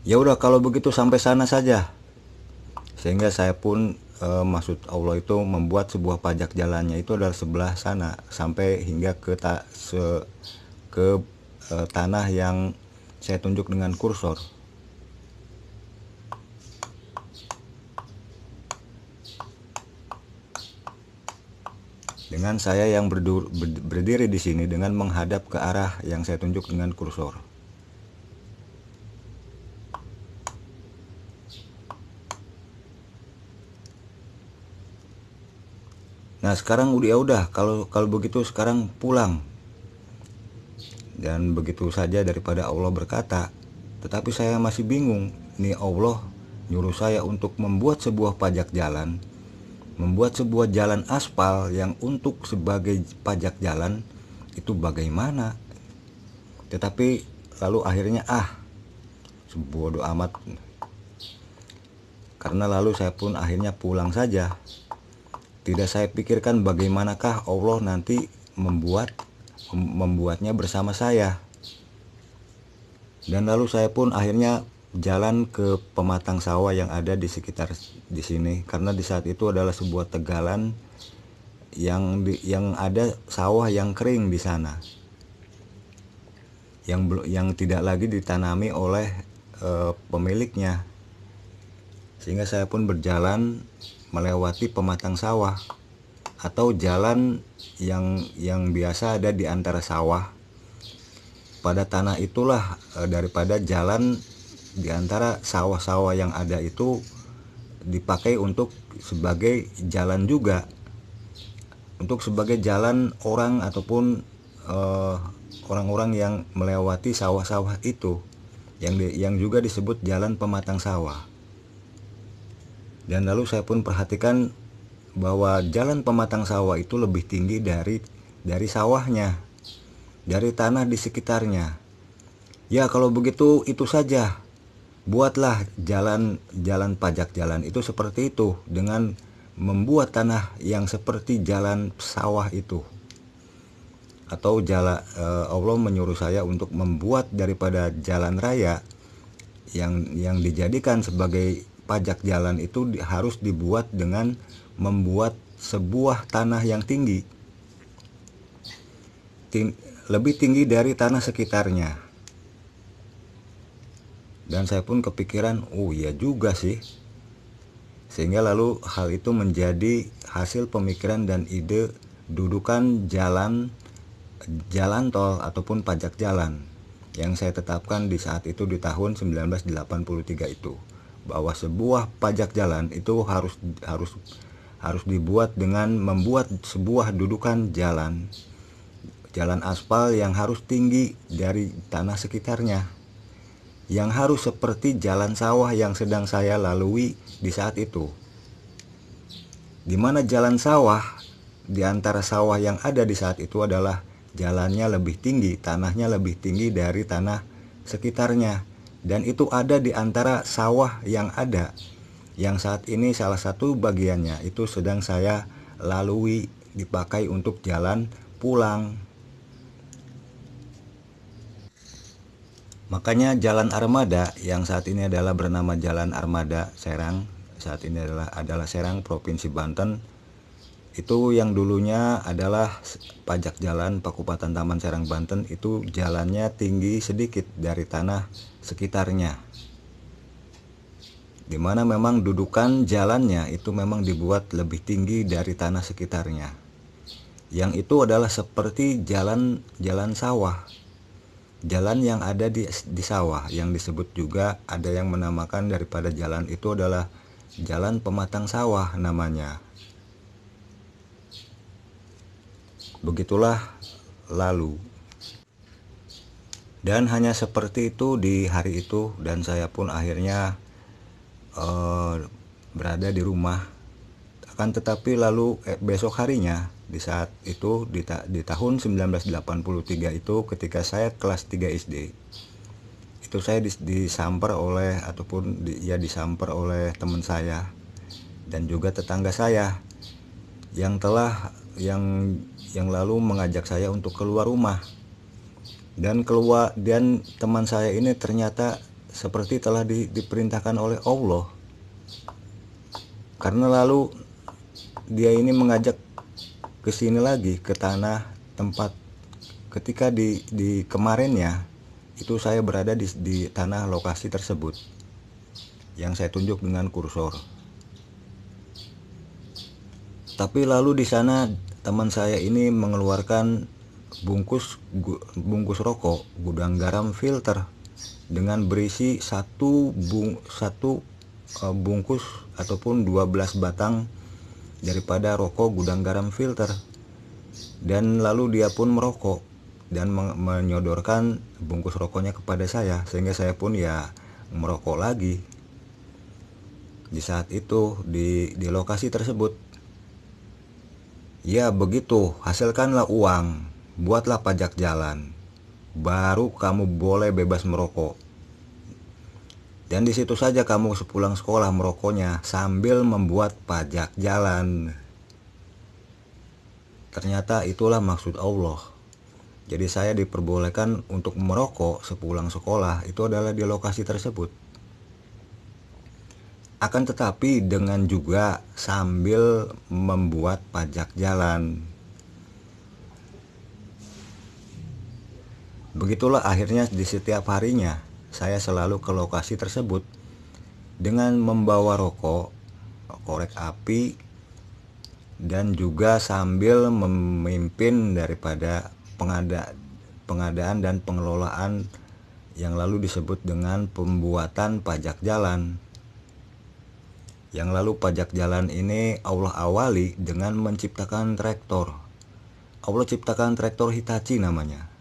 Ya udah kalau begitu sampai sana saja. Sehingga saya pun maksud Allah itu membuat sebuah pajak jalannya itu adalah sebelah sana sampai hingga ke tanah yang saya tunjuk dengan kursor. Dengan saya yang berdiri di sini dengan menghadap ke arah yang saya tunjuk dengan kursor. Nah sekarang udah kalau begitu sekarang pulang. Dan begitu saja daripada Allah berkata, tetapi saya masih bingung. Nih Allah nyuruh saya untuk membuat sebuah pajak jalan, membuat sebuah jalan aspal yang untuk sebagai pajak jalan itu bagaimana? Tetapi lalu akhirnya bodo amat. Karena lalu saya pun akhirnya pulang saja. Tidak saya pikirkan bagaimanakah Allah nanti membuatnya bersama saya. Dan lalu saya pun akhirnya jalan ke pematang sawah yang ada di sekitar di sini, karena di saat itu adalah sebuah tegalan yang ada sawah yang kering di sana, yang tidak lagi ditanami oleh pemiliknya. Sehingga saya pun berjalan melewati pematang sawah atau jalan yang biasa ada di antara sawah. Pada tanah itulah daripada jalan di antara sawah-sawah yang ada itu dipakai untuk sebagai jalan juga, untuk sebagai jalan orang ataupun orang-orang yang melewati sawah-sawah itu, yang juga disebut jalan pematang sawah. Dan lalu saya pun perhatikan bahwa jalan pematang sawah itu lebih tinggi dari sawahnya, dari tanah di sekitarnya. Ya kalau begitu itu saja. Buatlah jalan pajak jalan itu seperti itu, dengan membuat tanah yang seperti jalan sawah itu. Atau Allah menyuruh saya untuk membuat daripada jalan raya yang dijadikan sebagai pajak jalan itu harus dibuat dengan membuat sebuah tanah yang tinggi, lebih tinggi dari tanah sekitarnya. Dan saya pun kepikiran, oh iya juga sih. Sehingga lalu hal itu menjadi hasil pemikiran dan ide dudukan jalan tol ataupun pajak jalan yang saya tetapkan di saat itu di tahun 1983 itu, bahwa sebuah pajak jalan itu harus dibuat dengan membuat sebuah dudukan jalan aspal yang harus tinggi dari tanah sekitarnya, yang harus seperti jalan sawah yang sedang saya lalui di saat itu, di mana jalan sawah di antara sawah yang ada di saat itu adalah jalannya lebih tinggi, tanahnya lebih tinggi dari tanah sekitarnya. Dan itu ada di antara sawah yang ada, yang saat ini salah satu bagiannya itu sedang saya lalui, dipakai untuk jalan pulang. Makanya jalan armada yang saat ini adalah bernama Jalan Armada Serang, saat ini adalah Serang, Provinsi Banten. Itu yang dulunya adalah pajak jalan Pakupatan Taman Serang Banten, itu jalannya tinggi sedikit dari tanah sekitarnya. Dimana memang dudukan jalannya itu memang dibuat lebih tinggi dari tanah sekitarnya. Yang itu adalah seperti jalan sawah. Jalan yang ada di sawah, yang disebut juga ada yang menamakan daripada jalan itu adalah jalan pematang sawah namanya. Begitulah lalu. Dan hanya seperti itu di hari itu, dan saya pun akhirnya berada di rumah. Akan tetapi lalu besok harinya, di saat itu di tahun 1983 itu, ketika saya kelas 3 SD, itu saya disamper oleh disamper oleh teman saya dan juga tetangga saya yang lalu mengajak saya untuk keluar rumah. Dan teman saya ini ternyata seperti telah diperintahkan oleh Allah. Karena lalu dia ini mengajak ke sini lagi, ke tanah tempat ketika di kemarinnya itu saya berada di tanah lokasi tersebut yang saya tunjuk dengan kursor. Tapi lalu di sana teman saya ini mengeluarkan bungkus rokok gudang garam filter dengan berisi satu bungkus ataupun 12 batang daripada rokok gudang garam filter. Dan lalu dia pun merokok dan menyodorkan bungkus rokoknya kepada saya, sehingga saya pun ya merokok lagi di saat itu di lokasi tersebut. Ya begitu, hasilkanlah uang, buatlah pajak jalan, baru kamu boleh bebas merokok. Dan di situ saja kamu sepulang sekolah merokoknya sambil membuat pajak jalan. Ternyata itulah maksud Allah. Jadi saya diperbolehkan untuk merokok sepulang sekolah itu adalah di lokasi tersebut. Akan tetapi dengan juga sambil membuat pajak jalan. Begitulah akhirnya di setiap harinya saya selalu ke lokasi tersebut dengan membawa rokok, korek api, dan juga sambil memimpin daripada pengadaan dan pengelolaan yang lalu disebut dengan pembuatan pajak jalan. Yang lalu pajak jalan ini Allah awali dengan menciptakan traktor. Allah ciptakan traktor Hitachi namanya.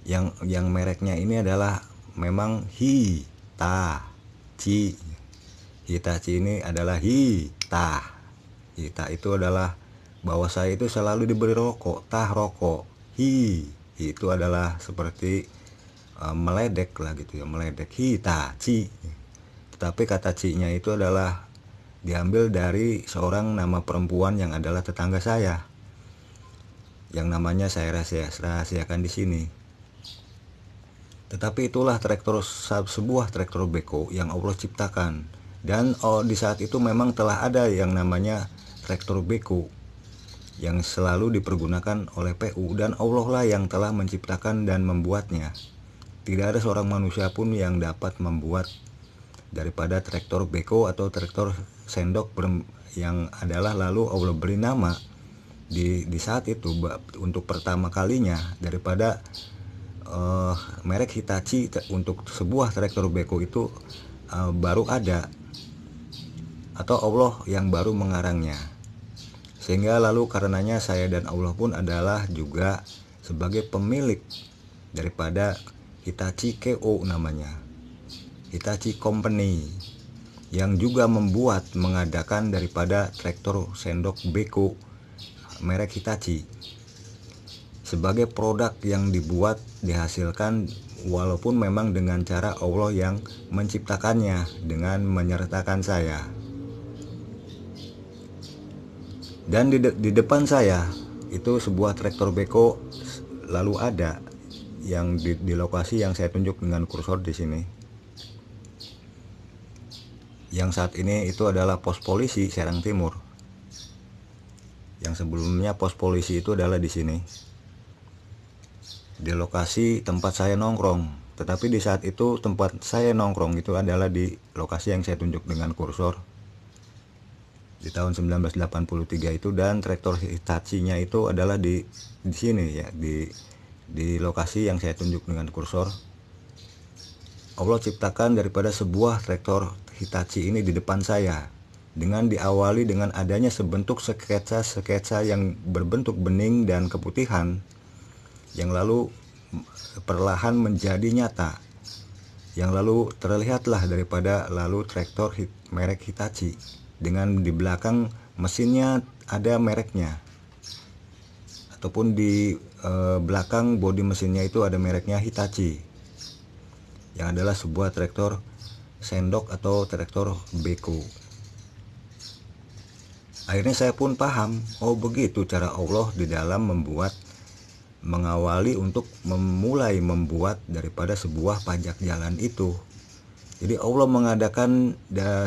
Yang mereknya ini adalah memang Hitachi. Hitachi ini adalah Hita. Hita itu adalah bahwa saya itu selalu diberi rokok, rokok. Itu adalah seperti meledek lah gitu ya, meledek Hitachi. Tetapi kata C-nya itu adalah diambil dari seorang nama perempuan yang adalah tetangga saya, yang namanya saya rahasiakan di sini. Tetapi itulah sebuah traktor beko yang Allah ciptakan. Dan di saat itu memang telah ada yang namanya traktor beko yang selalu dipergunakan oleh PU, dan Allah lah yang telah menciptakan dan membuatnya. Tidak ada seorang manusia pun yang dapat membuat daripada traktor beko atau traktor sendok yang adalah lalu Allah beri nama di saat itu untuk pertama kalinya daripada merek Hitachi untuk sebuah traktor beko itu baru ada, atau Allah yang baru mengarangnya. Sehingga lalu karenanya saya dan Allah pun adalah juga sebagai pemilik daripada Hitachi KO namanya, Hitachi Company, yang juga mengadakan daripada traktor sendok beko merek Hitachi sebagai produk yang dihasilkan walaupun memang dengan cara Allah yang menciptakannya dengan menyertakan saya. Dan di depan saya itu sebuah traktor beko lalu ada yang di lokasi yang saya tunjuk dengan kursor di sini. Yang saat ini itu adalah pos polisi Serang Timur. Yang sebelumnya pos polisi itu adalah di sini, di lokasi tempat saya nongkrong. Tetapi di saat itu tempat saya nongkrong itu adalah di lokasi yang saya tunjuk dengan kursor di tahun 1983 itu, dan traktor Hitachi-nya itu adalah di sini ya, di lokasi yang saya tunjuk dengan kursor. Allah ciptakan daripada sebuah traktor Hitachi ini di depan saya dengan diawali dengan adanya sebentuk sketsa yang berbentuk bening dan keputihan yang lalu perlahan menjadi nyata, yang lalu terlihatlah daripada lalu traktor merek Hitachi dengan di belakang mesinnya ada mereknya, ataupun di belakang bodi mesinnya itu ada mereknya Hitachi, yang adalah sebuah traktor sendok atau traktor beko. Akhirnya saya pun paham, oh begitu cara Allah di dalam membuat mengawali untuk memulai membuat daripada sebuah pajak jalan itu. Jadi Allah mengadakan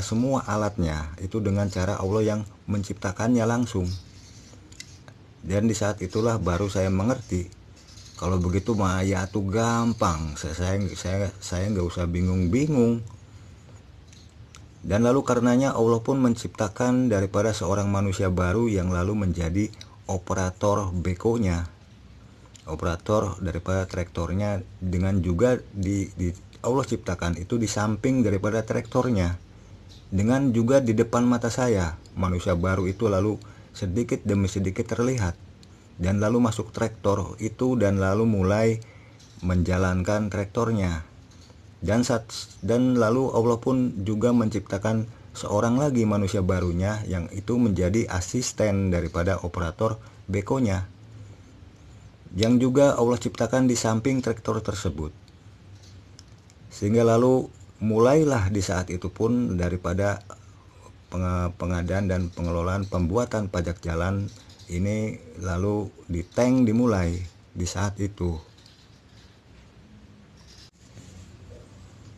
semua alatnya itu dengan cara Allah yang menciptakannya langsung. Dan di saat itulah baru saya mengerti, kalau begitu mah ya tuh gampang, saya nggak usah bingung-bingung. Dan lalu karenanya Allah pun menciptakan daripada seorang manusia baru yang lalu menjadi operator bekonya, operator daripada traktornya, dengan juga di Allah ciptakan itu di samping daripada traktornya, dengan juga di depan mata saya manusia baru itu lalu sedikit demi sedikit terlihat, dan lalu masuk traktor itu dan lalu mulai menjalankan traktornya. Dan lalu Allah pun juga menciptakan seorang lagi manusia barunya yang itu menjadi asisten daripada operator bekonya, yang juga Allah ciptakan di samping traktor tersebut. Sehingga lalu mulailah di saat itu pun daripada pengadaan dan pengelolaan pembuatan pajak jalan ini lalu di tank dimulai di saat itu.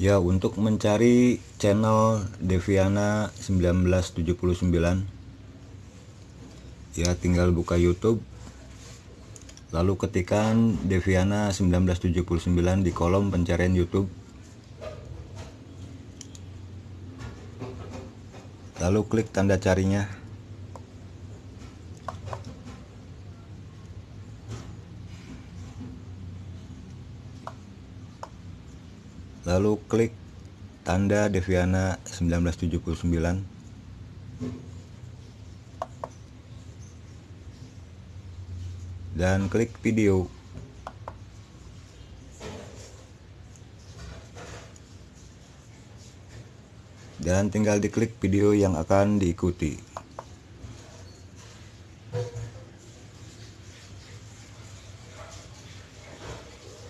Ya, untuk mencari channel Deviana 1979 ya tinggal buka YouTube, lalu ketikkan Deviana 1979 di kolom pencarian YouTube, lalu klik tanda carinya, lalu klik tanda Deviana 1979, dan klik video. Dan tinggal diklik video yang akan diikuti.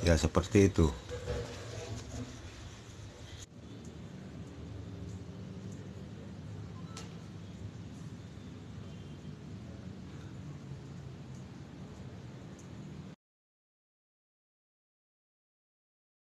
Ya, seperti itu.